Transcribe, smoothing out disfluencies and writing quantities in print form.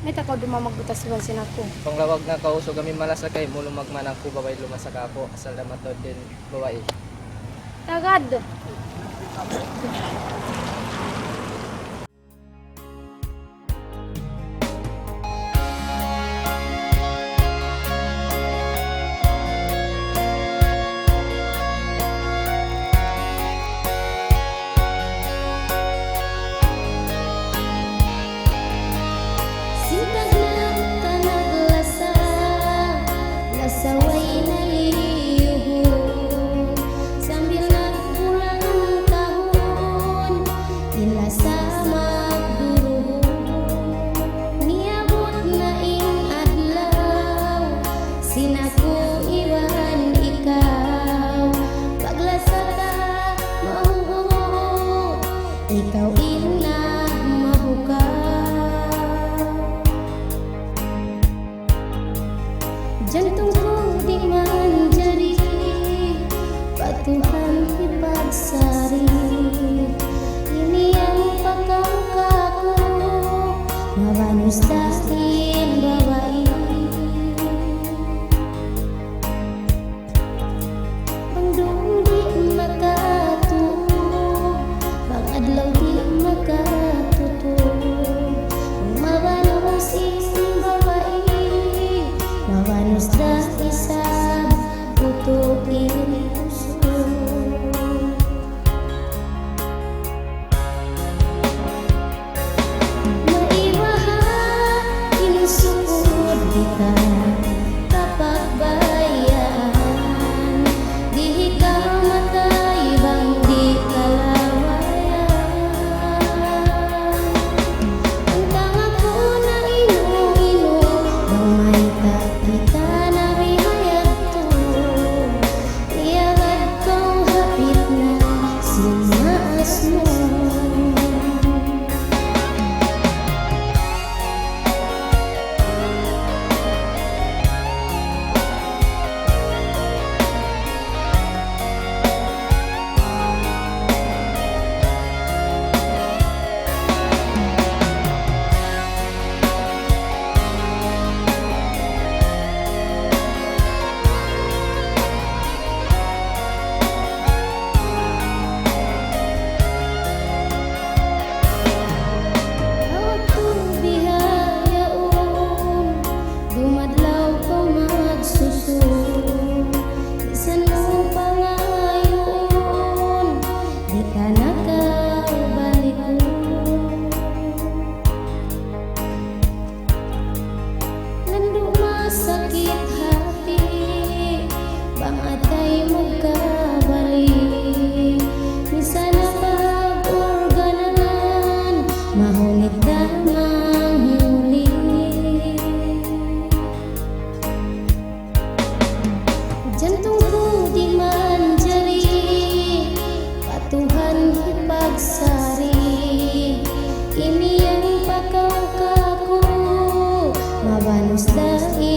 May takaw dumamagbutas man sinako. Panglawag nga kauso kami malasakay mo lumagmanang ko babay lumasaka ako asal na matod din babae. Tagad. Sintag na kanaglasa, lasaway na liyuhon, sambil nagpulang tahon, inlasa magduruhon. Niabot na ing adlaw, sinako iwan ikaw, paglasa ka mahugot, ikaw ina mahukaw. Jantung ko di manjari, patuhan ipagsari. Ini yang pagkangkaku, mabanus dahil babae. Bandung di makatulog, pag-adlaw di makatutulog. Mabanus ising babae, mabanus dah isab untuk ini usul. Maiwaha inusukod kita kapag bayan, di ka matay bang di kalawayan. Hanggang ako na inu-inu, bang may kita na bihayag to. Iyagad kong hapit na sinas mo. Ako bihayaon, dumadlaw ko magsusun. Bisan mo pangayon, di ka nakabalikon. Nando masakit hati, bangatay mo kabalik. Minsan na pag-organan, mahunit ka manghuli. Jantung ko di manjari, patuhan ipagsari. Ini yang pagkangkaku, mabanus dahil